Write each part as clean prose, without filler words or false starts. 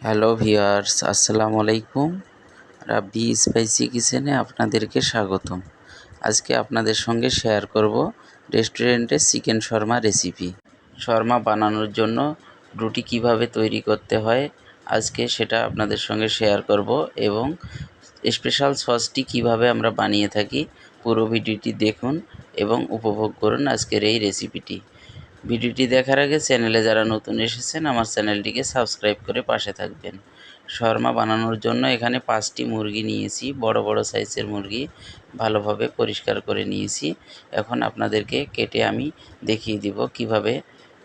Hello viewers, আসসালামু আলাইকুম। রাব্বি spicy কিচেনে আপনাদেরকে স্বাগতম। আজকে আপনাদের সঙ্গে শেয়ার করব রেস্টুরেন্টের চিকেন শর্মা রেসিপি। শর্মা বানানোর জন্য রুটি কিভাবে তৈরি করতে হয় আজকে সেটা আপনাদের সঙ্গে শেয়ার করব এবং স্পেশাল সসটি কিভাবে আমরা বানিয়ে থাকি পুরো ভিডিওটি দেখুন এবং উপভোগ করুন আজকের এই রেসিপিটি। ভিডিওটি দেখার আগে চ্যানেলে যারা নতুন এসেছেন আমার চ্যানেলটিকে সাবস্ক্রাইব করে পাশে থাকবেন। শর্মা বানানোর জন্য এখানে 5টি মুরগি নিয়েছি, বড় বড় সাইজের মুরগি, ভালোভাবে পরিষ্কার করে নিয়েছি। এখন আপনাদেরকে কেটে আমি দেখিয়ে দিব কিভাবে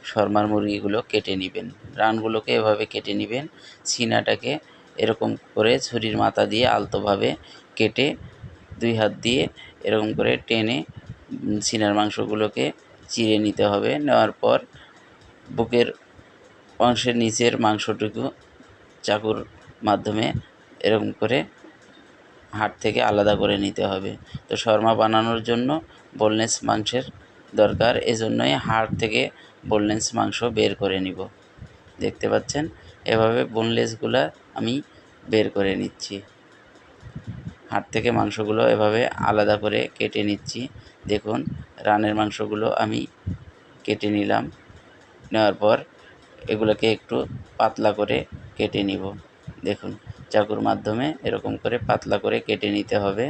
শর্মার মুরগিগুলো কেটে নেবেন। রানগুলোকে এভাবে কেটে নেবেন, সিনাটাকে এরকম করে ছুরির মাথা দিয়ে আলতোভাবে কেটে 2 হাত দিয়ে এরকম করে টেনে সিনার মাংসগুলোকে চিড়ে নিতে হবে। নেওয়ার পর বুকের অংশের নিচের মাংসটুকু চাকুর মাধ্যমে এরকম করে হাড় থেকে আলাদা করে নিতে হবে। তো শর্মা বানানোর জন্য বোনলেস মাংসের দরকার, এজন্যই হাড় থেকে বোনলেস মাংস বের করে নিব। দেখতে পাচ্ছেন এভাবে বোনলেসগুলা আমি বের করে নিচ্ছি। হাড় থেকে মাংসগুলো এভাবে আলাদা করে কেটে নিচ্ছি। দেখুন রানের মাংসগুলো আমি কেটে নিলাম। নেওয়ার পর এগুলোকে একটু পাতলা করে কেটে নিব। দেখুন চাকুর মাধ্যমে এরকম করে পাতলা করে কেটে নিতে হবে।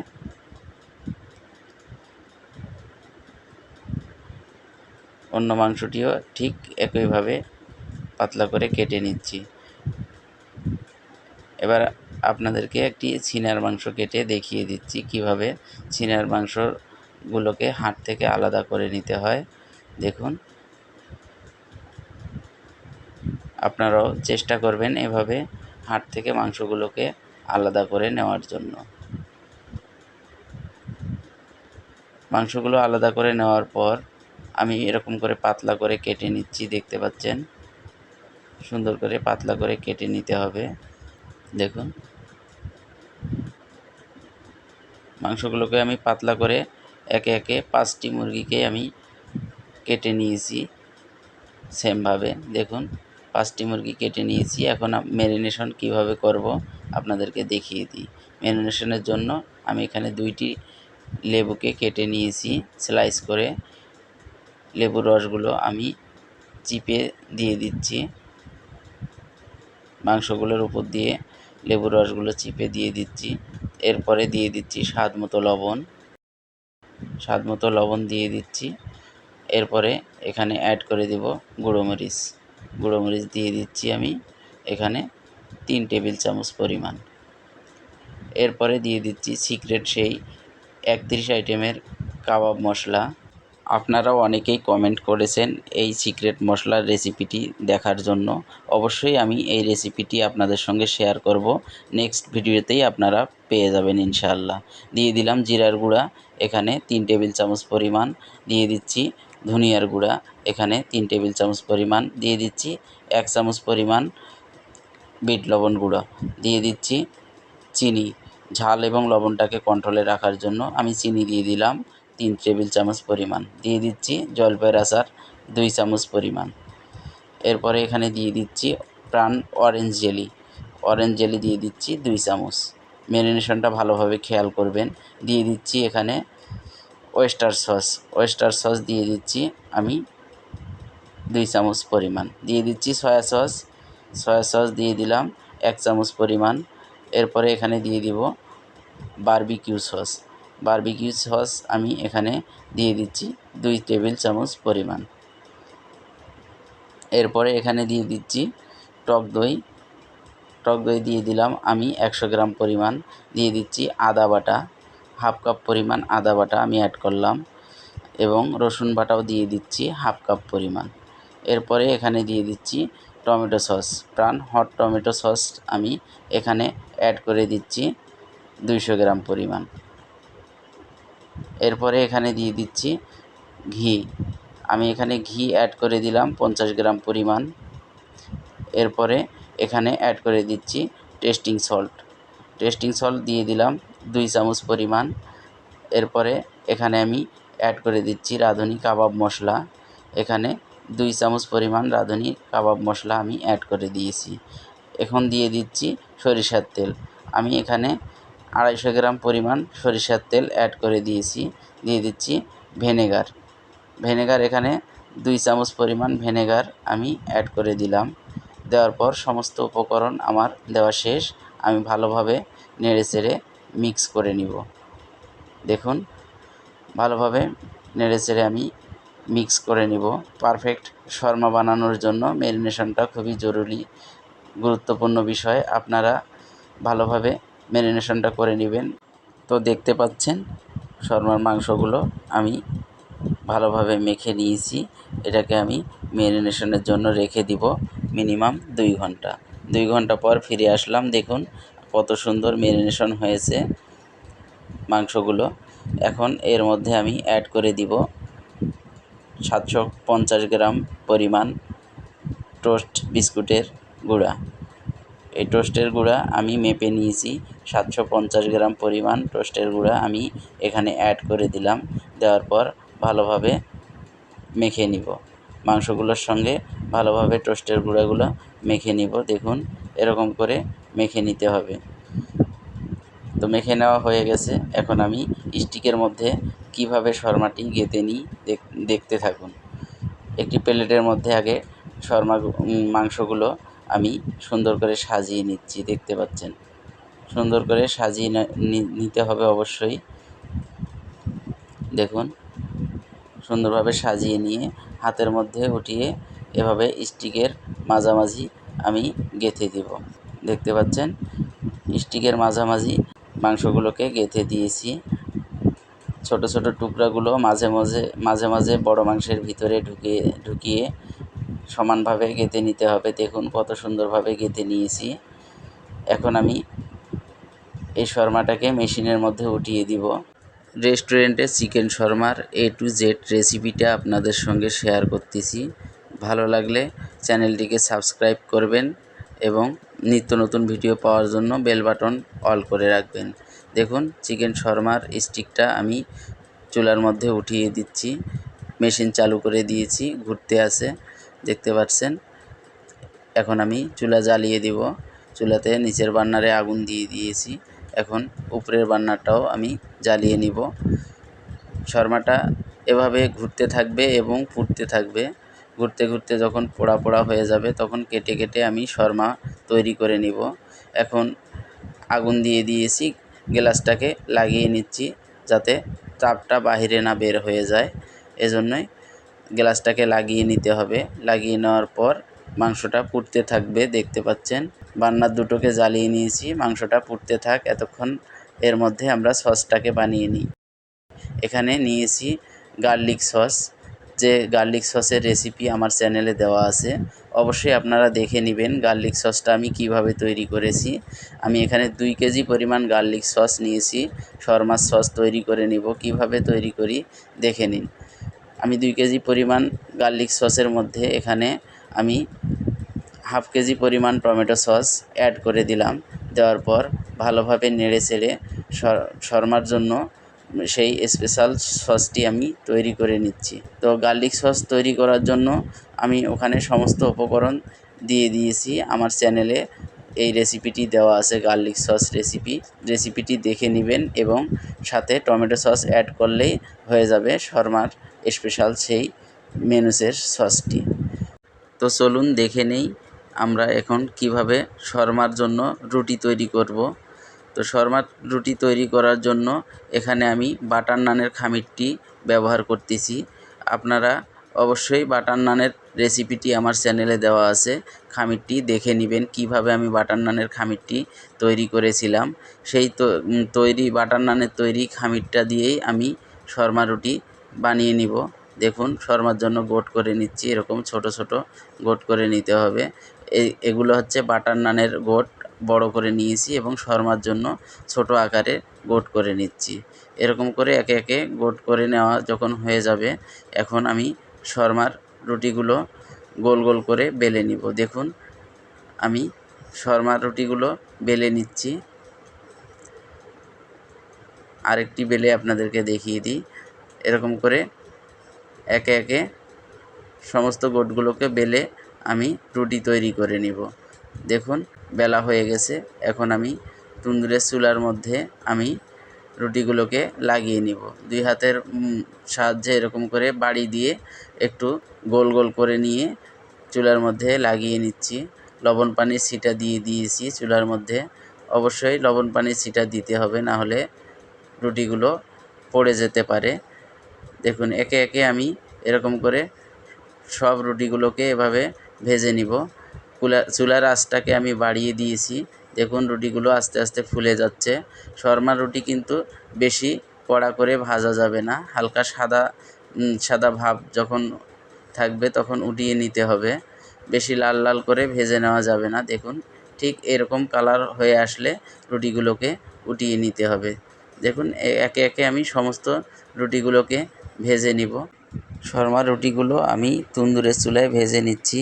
অন্য মাংসটিও ঠিক একইভাবে পাতলা করে কেটে নিচ্ছি। এবার আপনাদেরকে একটি সিনার মাংস কেটে দেখিয়ে দিচ্ছি কিভাবে সিনার মাংসগুলোকে হাড় থেকে আলাদা করে নিতে হয়। দেখুন আপনারাও চেষ্টা করবেন এভাবে হাড় থেকে মাংসগুলোকে আলাদা করে নেওয়ার জন্য। মাংসগুলো আলাদা করে নেওয়ার পর আমি এরকম করে পাতলা করে কেটে নিচ্ছি। দেখতে পাচ্ছেন সুন্দর করে পাতলা করে কেটে নিতে হবে। দেখুন মাংসগুলোকে আমি পাতলা করে একে একে 5টি মুরগিকে আমি কেটে নিয়েছি সেমভাবে। দেখুন 5টি মুরগি কেটে নিয়েছি। এখন ম্যারিনেশন কিভাবে করব আপনাদেরকে দেখিয়ে দিই। ম্যারিনেশনের জন্য আমি এখানে 2টি লেবুকে কেটে নিয়েছি স্লাইস করে। লেবুর রসগুলো আমি চিপে দিয়ে দিচ্ছি মাংসগুলোর উপর দিয়ে, লেবুর রসগুলো চিপে দিয়ে দিচ্ছি। এরপরে দিয়ে দিচ্ছি স্বাদ মতো লবণ দিয়ে দিচ্ছি। এরপরে এখানে অ্যাড করে দেব গুঁড়ো মরিচ দিয়ে দিচ্ছি আমি এখানে 3 টেবিল চামচ পরিমাণ। এরপরে দিয়ে দিচ্ছি সিক্রেট সেই 31 আইটেমের কাবাব মশলা। আপনারাও অনেকেই কমেন্ট করেছেন এই সিক্রেট মশলার রেসিপিটি দেখার জন্য। অবশ্যই আমি এই রেসিপিটি আপনাদের সঙ্গে শেয়ার করব। নেক্সট ভিডিওতেই আপনারা পেয়ে যাবেন ইনশাআল্লাহ। দিয়ে দিলাম জিরার গুঁড়া এখানে 3 টেবিল চামচ পরিমাণ, দিয়ে দিচ্ছি ধনিয়ার গুঁড়া এখানে 3 টেবিল চামচ পরিমাণ, দিয়ে দিচ্ছি 1 চামচ পরিমাণ বিট লবণ গুঁড়ো, দিয়ে দিচ্ছি চিনি। ঝাল এবং লবণটাকে কন্ট্রোলে রাখার জন্য আমি চিনি দিয়ে দিলাম 3 টেবিল চামচ পরিমাণ, দিয়ে দিচ্ছি জলপাইয়ের আচার 2 চামচ পরিমাণ। এরপরে এখানে দিয়ে দিচ্ছি প্রাণ অরেঞ্জ জেলি দিয়ে দিচ্ছি 2 চামচ। ম্যারিনেশনটা ভালোভাবে খেয়াল করবেন। দিয়ে দিচ্ছি এখানে ওয়েস্টার সস দিয়ে দিচ্ছি আমি 2 চামচ পরিমাণ, দিয়ে দিচ্ছি সয়া সস দিয়ে দিলাম 1 চামচ পরিমাণ। এরপরে এখানে দিয়ে দিব বারবিকিউ সস আমি এখানে দিয়ে দিচ্ছি 2 টেবিল চামচ পরিমাণ। এরপরে এখানে দিয়ে দিচ্ছি টক দই দিয়ে দিলাম আমি 100 গ্রাম পরিমাণ, দিয়ে দিচ্ছি আদা বাটা, হাফ কাপ পরিমাণ আদা বাটা আমি অ্যাড করলাম এবং রসুন বাটাও দিয়ে দিচ্ছি হাফ কাপ পরিমাণ। এরপরে এখানে দিয়ে দিচ্ছি টমেটো সস, প্রাণ হট টমেটো সস আমি এখানে অ্যাড করে দিচ্ছি 200 গ্রাম পরিমাণ। এরপরে এখানে দিয়ে দিচ্ছি ঘি, আমি এখানে ঘি অ্যাড করে দিলাম 50 গ্রাম পরিমাণ। এরপরে এখানে অ্যাড করে দিচ্ছি টেস্টিং সল্ট দিয়ে দিলাম 2 চামচ পরিমাণ। এরপরে এখানে আমি অ্যাড করে দিচ্ছি রাঁধুনি কাবাব মশলা, এখানে 2 চামচ পরিমাণ রাঁধুনি কাবাব মশলা আমি অ্যাড করে দিয়েছি। এখন দিয়ে দিচ্ছি সরিষার তেল। আমি এখানে 250 গ্রাম পরিমাণ সরিষার তেল অ্যাড করে দিয়েছি। দিয়ে দিচ্ছি ভিনেগার এখানে 2 চামচ পরিমাণ ভিনেগার আমি অ্যাড করে দিলাম। দেওয়ার পর সমস্ত উপকরণ আমার দেওয়া শেষ। আমি ভালোভাবে নেড়েচেড়ে মিক্স করে নিব। দেখুন ভালোভাবে নেড়েচেড়ে আমি মিক্স করে নিব। পারফেক্ট শর্মা বানানোর জন্য ম্যারিনেশনটা খুবই জরুরি, গুরুত্বপূর্ণ বিষয়। আপনারা ভালোভাবে ম্যারিনেশনটা করে নেবেন। তো দেখতে পাচ্ছেন শর্মার মাংসগুলো আমি ভালোভাবে মেখে নিয়েছি। এটাকে আমি ম্যারিনেশনের জন্য রেখে দিব মিনিমাম 2 ঘন্টা। 2 ঘন্টা পর ফিরে আসলাম। দেখুন কত সুন্দর ম্যারিনেশন হয়েছে মাংসগুলো। এখন এর মধ্যে আমি অ্যাড করে দিব 750 গ্রাম পরিমাণ টোস্ট বিস্কুটের গুঁড়া। এই টোস্টের গুঁড়া আমি মেপে নিয়েছি। 750 গ্রাম পরিমাণ টোস্টের গুঁড়া আমি এখানে অ্যাড করে দিলাম। দেওয়ার পর ভালোভাবে মেখে নিব। মাংসগুলোর সঙ্গে ভালোভাবে টোস্টের গুঁড়াগুলো মেখে নিব। দেখুন এরকম করে মেখে নিতে হবে। তো মেখে নেওয়া হয়ে গেছে। এখন আমি স্টিকের মধ্যে কিভাবে শর্মাটি গেঁথে নিই দেখতে থাকুন। একটি প্লেটের মধ্যে আগে মাংসগুলো আমি সুন্দর করে সাজিয়ে নিচ্ছি। দেখতে পাচ্ছেন সুন্দর করে সাজিয়ে নিতে হবে অবশ্যই। দেখুন সুন্দরভাবে সাজিয়ে নিয়ে হাতের মধ্যে উঠিয়ে এভাবে স্টিকের মাঝামাঝি আমি গেঁথে দেব। দেখতে পাচ্ছেন স্টিকের মাঝামাঝি মাংসগুলোকে গেঁথে দিয়েছি। ছোট ছোট টুকরাগুলো মাঝে মাঝে বড় মাংসের ভিতরে ঢুকিয়ে সমানভাবে গেঁথে নিতে হবে। দেখুন কত সুন্দরভাবে গেঁথে নিয়েছি। এখন আমি এই শর্মাটাকে মেশিনের মধ্যে উঠিয়ে দিব। রেস্টুরেন্টে চিকেন শর্মার A to Z রেসিপিটা আপনাদের সঙ্গে শেয়ার করতেছি। ভালো লাগলে চ্যানেলটিকে সাবস্ক্রাইব করবেন এবং নিত্য নতুন ভিডিও পাওয়ার জন্য বেল বাটন অল করে রাখবেন। দেখুন চিকেন শর্মার স্টিকটা আমি চুলার মধ্যে উঠিয়ে দিচ্ছি। মেশিন চালু করে দিয়েছি, ঘুরতে আছে দেখতে পাচ্ছেন। এখন আমি চুলা জ্বালিয়ে দিব। চুলাতে নিচের বার্নারে আগুন দিয়ে দিয়েছি। এখন উপরের বার্নারটাও আমি জ্বালিয়ে নিব। শর্মাটা এভাবে ঘুরতে থাকবে এবং ফুটতে থাকবে। ঘুরতে ঘুরতে যখন পোড়া পোড়া হয়ে যাবে তখন কেটে কেটে আমি শর্মা তৈরি করে নিব। এখন আগুন দিয়ে দিয়েছি, গ্যাসটাকে লাগিয়ে নিচ্ছি যাতে তাপটা বাহিরে না বের হয়ে যায়। এজন্যই গ্যাসটাকে লাগিয়ে নিতে হবে। লাগিয়ে নেওয়ার পর মাংসটা ফুটতে থাকবে। দেখতে পাচ্ছেন বার্নার দুটোকে জ্বালিয়ে নিয়েছি, মাংসটা ফুটতে থাক এতক্ষণ। এর মধ্যে আমরা সসটাকে বানিয়ে নিই। এখানে নিয়েছি গার্লিক সস। যে গার্লিক সসের রেসিপি আমার চ্যানেলে দেওয়া আছে, অবশ্যই আপনারা দেখে নেবেন গার্লিক সসটা আমি কিভাবে তৈরি করেছি। আমি এখানে 2 কেজি পরিমাণ গার্লিক সস নিয়েছি। শর্মার সস তৈরি করে নিব, কিভাবে তৈরি করি দেখে নিন। আমি 2 কেজি পরিমাণ গার্লিক সসের মধ্যে এখানে আমি হাফ কেজি পরিমাণ টমেটো সস অ্যাড করে দিলাম। দেওয়ার পর ভালোভাবে নেড়ে চেড়ে শর্মার জন্য সেই স্পেশাল সসটি আমি তৈরি করে নিচ্ছি। তো গার্লিক সস তৈরি করার জন্য আমি ওখানে সমস্ত উপকরণ দিয়ে দিয়েছি। আমার চ্যানেলে এই রেসিপিটি দেওয়া আছে, গার্লিক সস রেসিপিটি দেখে নেবেন এবং সাথে টমেটো সস অ্যাড করলেই হয়ে যাবে শর্মার স্পেশাল সেই মেনুসের সসটি। তো চলুন দেখে নেই আমরা এখন কিভাবে শর্মার জন্য রুটি তৈরি করব। তো শর্মার রুটি তৈরি করার জন্য এখানে আমি বাটার নানের খামিরটি ব্যবহার করতেছি। আপনারা অবশ্যই বাটার নানের রেসিপিটি আমার চ্যানেলে দেওয়া আছে, খামিরটি দেখে নেবেন কিভাবে আমি বাটার নানের খামিরটি তৈরি করেছিলাম। সেই বাটার নানের তৈরি খামিরটা দিয়েই আমি শর্মা রুটি বানিয়ে নিব। দেখুন শর্মার জন্য গোট করে নিচ্ছি, এরকম ছোট ছোট গোট করে নিতে হবে। এগুলো হচ্ছে বাটার নানের গোট বড় করে নিয়েছি এবং শর্মার জন্য ছোট আকারে গোট করে নিচ্ছি। এরকম করে একে একে গোট করে নেওয়া যখন হয়ে যাবে, এখন আমি শর্মার রুটিগুলো গোল গোল করে বেলে নিব। দেখুন আমি শর্মার রুটিগুলো বেলে নিচ্ছি। আরেকটি বেলে আপনাদেরকে দেখিয়ে দিই। এরকম করে একে একে সমস্ত গোটগুলোকে বেলে আমি রুটি তৈরি করে নিব। দেখুন বেলা হয়ে গেছে। এখন আমি তন্দুরের চুলার মধ্যে আমি রুটিগুলোকে লাগিয়ে নিব। 2 হাতের সাহায্যে এরকম করে বাড়ি দিয়ে একটু গোল গোল করে নিয়ে চুলার মধ্যে লাগিয়ে নিচ্ছি। লবণ পানির ছিটা দিয়ে দিয়েছি চুলার মধ্যে। অবশ্যই লবণ পানির ছিটা দিতে হবে, না হলে রুটিগুলো পড়ে যেতে পারে। দেখুন একে একে আমি এরকম করে সব রুটিগুলোকে এভাবে ভেজে নিব। চুলার আঁচটাকে আমি বাড়িয়ে দিয়েছি। দেখুন রুটিগুলো আস্তে আস্তে ফুলে যাচ্ছে। শর্মার রুটি কিন্তু বেশি কড়া করে ভাজা যাবে না, হালকা সাদা সাদা ভাব যখন থাকবে তখন উঠিয়ে নিতে হবে। বেশি লাল লাল করে ভেজে নেওয়া যাবে না। দেখুন ঠিক এরকম কালার হয়ে আসলে রুটিগুলোকে উঠিয়ে নিতে হবে। দেখুন একে একে আমি সমস্ত রুটিগুলোকে ভেজে নিব। শর্মার রুটিগুলো আমি তন্দুরের চুলায় ভেজে নিচ্ছি।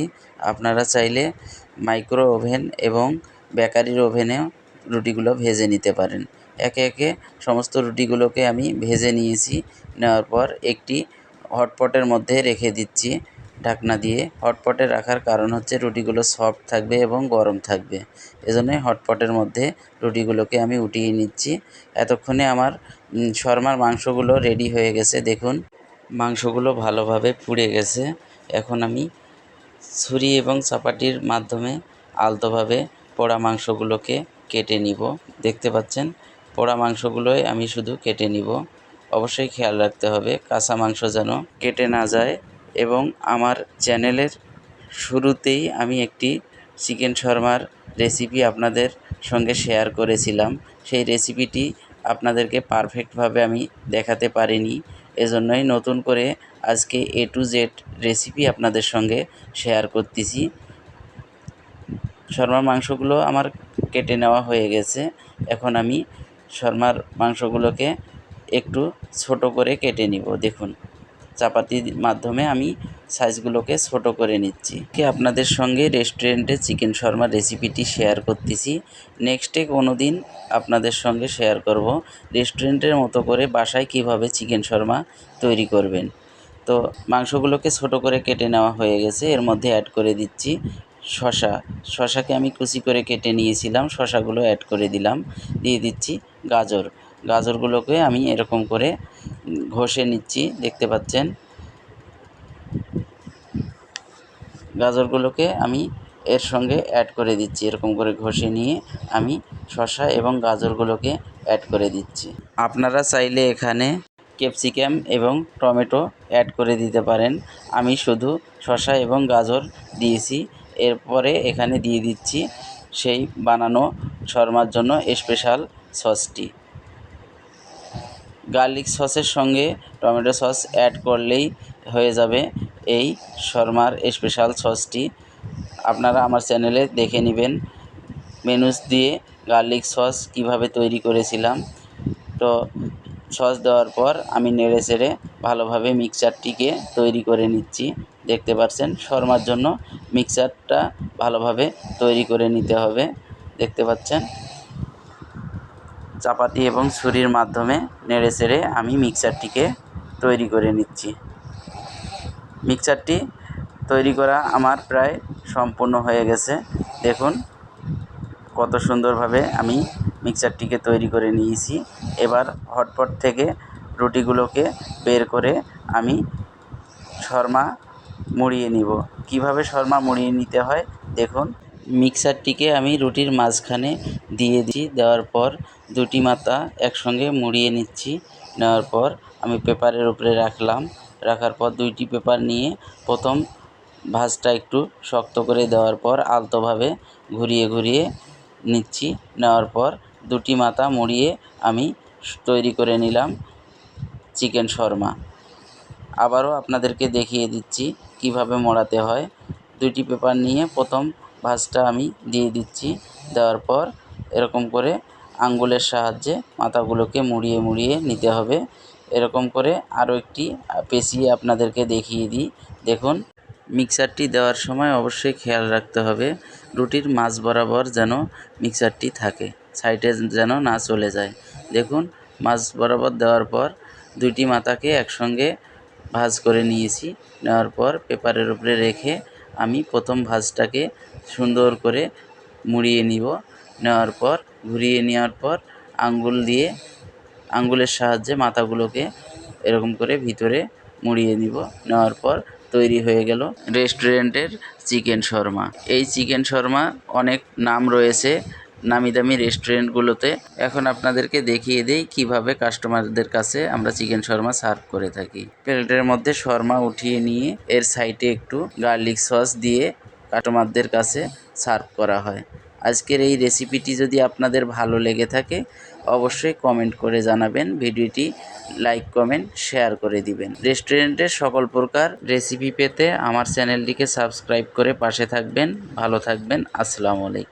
আপনারা চাইলে মাইক্রো ওভেন এবং বেকারির ওভেনেও রুটিগুলো ভেজে নিতে পারেন। একে একে সমস্ত রুটিগুলোকে আমি ভেজে নিয়েছি। নেওয়ার পর একটি হটপটের মধ্যে রেখে দিচ্ছি ঢাকনা দিয়ে। হটপটে রাখার কারণ হচ্ছে রুটিগুলো সফট থাকবে এবং গরম থাকবে, এজন্যই হটপটের মধ্যে রুটিগুলোকে আমি উঠিয়ে নিচ্ছি। এতক্ষণে আমার শর্মার মাংসগুলো রেডি হয়ে গেছে। দেখুন মাংসগুলো ভালোভাবে পুড়ে গেছে। এখন আমি ছুরি এবং চাপাটির মাধ্যমে আলতোভাবে পোড়া মাংসগুলোকে কেটে নিব। দেখতে পাচ্ছেন পোড়া মাংসগুলোই আমি শুধু কেটে নিব। অবশ্যই খেয়াল রাখতে হবে কাঁচা মাংস যেন কেটে না যায়। এবং আমার চ্যানেলের শুরুতেই আমি একটি চিকেন শর্মার রেসিপি আপনাদের সঙ্গে শেয়ার করেছিলাম। সেই রেসিপিটি আপনাদেরকে পারফেক্টভাবে আমি দেখাতে পারিনি, এজন্যই নতুন করে আজকে A to Z রেসিপি আপনাদের সঙ্গে শেয়ার করতেছি। শর্মার মাংসগুলো আমার কেটে নেওয়া হয়ে গেছে। এখন আমি শর্মার মাংসগুলোকে একটু ছোট করে কেটে নিব। দেখুন চাপাতির মাধ্যমে আমি সাইজগুলোকে ছোট করে নিচ্ছি। আপনাদের সঙ্গে রেস্টুরেন্টে চিকেন শর্মার রেসিপিটি শেয়ার করতেছি। নেক্সটে কোনো দিন আপনাদের সঙ্গে শেয়ার করব রেস্টুরেন্টের মতো করে বাসায় কিভাবে চিকেন শর্মা তৈরি করবেন। তো মাংসগুলোকে ছোট করে কেটে নেওয়া হয়ে গেছে। এর মধ্যে অ্যাড করে দিচ্ছি শসাকে আমি কুচি করে কেটে নিয়েছিলাম, শসাগুলো অ্যাড করে দিলাম। দিয়ে দিচ্ছি গাজরগুলোকে আমি এরকম করে ঘষে নিচ্ছি। দেখতে পাচ্ছেন গাজরগুলোকে আমি এর সঙ্গে অ্যাড করে দিচ্ছি। এরকম করে ঘষে নিয়ে আমি শসা এবং গাজরগুলোকে অ্যাড করে দিচ্ছি। আপনারা চাইলে এখানে ক্যাপসিকাম এবং টমেটো অ্যাড করে দিতে পারেন। আমি শুধু শসা এবং গাজর দিয়েছি। এরপরে এখানে দিয়ে দিচ্ছি সেই বানানো শর্মার জন্য স্পেশাল সসটি। গার্লিক সসের সঙ্গে টমেটো সস অ্যাড করলেই হয়ে যাবে এই শর্মার স্পেশাল সসটি। আপনারা আমার চ্যানেলে দেখে নেবেন মেনুস দিয়ে গার্লিক সস কিভাবে তৈরি করেছিলাম। তো সস দেওয়ার পর আমি নেড়ে চেড়ে ভালোভাবে মিক্সচারটিকে তৈরি করে নিচ্ছি। দেখতে পাচ্ছেন শর্মার জন্য মিক্সচারটা ভালোভাবে তৈরি করে নিতে হবে। দেখতে পাচ্ছেন চাপাতি এবং ছুরির মাধ্যমে নেড়ে চেড়ে আমি মিক্সচারটিকে তৈরি করে নিচ্ছি। মিক্সচারটি তৈরি করা আমার প্রায় সম্পূর্ণ হয়ে গেছে। দেখুন কত সুন্দরভাবে আমি মিক্সচারটিকে তৈরি করে নিয়েছি। এবার হটপট থেকে রুটিগুলোকে বের করে আমি শর্মা মুড়িয়ে নিব। কিভাবে শর্মা মুড়িয়ে নিতে হয় দেখুন। মিক্সচারটিকে আমি রুটির মাঝখানে দিয়ে দিচ্ছি। দেওয়ার পর দুটি মাথা একসঙ্গে মুড়িয়ে নিচ্ছি। নেওয়ার পর আমি পেপারের উপরে রাখার পর দুইটি পেপার নিয়ে প্রথম ভাঁজটা একটু শক্ত করে দেওয়ার পর আলতোভাবে ঘুরিয়ে ঘুরিয়ে নিচ্ছি। নেওয়ার পর দুটি মাথা মুড়িয়ে আমি তৈরি করে নিলাম চিকেন শর্মা। আবারও আপনাদেরকে দেখিয়ে দিচ্ছি কিভাবে মোড়াতে হয়। দুইটি পেপার নিয়ে প্রথম ভাঁজটা আমি দিয়ে দিচ্ছি। দেওয়ার পর এরকম করে আঙ্গুলের সাহায্যে মাথাগুলোকে মুড়িয়ে মুড়িয়ে নিতে হবে। এরকম করে আরও একটি পেঁচিয়ে আপনাদেরকে দেখিয়ে দিই। দেখুন মিক্সচারটি দেওয়ার সময় অবশ্যই খেয়াল রাখতে হবে রুটির মাঝ বরাবর যেন মিক্সচারটি থাকে, সাইডে যেন না চলে যায়। দেখুন মাঝ বরাবর দেওয়ার পর দুইটি মাথাকে একসঙ্গে ভাঁজ করে নিয়েছি। নেওয়ার পর পেপারের উপরে রেখে আমি প্রথম ভাঁজটাকে সুন্দর করে মুড়িয়ে নিব। নেওয়ার পর ঘুরিয়ে নেওয়ার পর আঙ্গুলের সাহায্যে মাথাগুলোকে এরকম করে ভিতরে মুড়িয়ে নিব। নেওয়ার পর তৈরি হয়ে গেল রেস্টুরেন্টের চিকেন শর্মা। এই চিকেন শর্মা অনেক নাম রয়েছে নামি দামি রেস্টুরেন্টগুলোতে। এখন আপনাদেরকে দেখিয়ে দেই কিভাবে কাস্টমারদের কাছে আমরা চিকেন শর্মা সার্ভ করে থাকি। প্লেটের মধ্যে শর্মা উঠিয়ে নিয়ে এর সাইডে একটু গার্লিক সস দিয়ে কাস্টমারদের কাছে সার্ভ করা হয়। আজকের এই রেসিপিটি যদি আপনাদের ভালো লেগে থাকে অবশ্যই কমেন্ট করে জানাবেন, ভিডিওটি লাইক কমেন্ট শেয়ার করে দিবেন। রেস্টুরেন্টের সকল প্রকার রেসিপি পেতে আমার চ্যানেলটিকে সাবস্ক্রাইব করে পাশে থাকবেন। ভালো থাকবেন। আসসালামু আলাইকুম।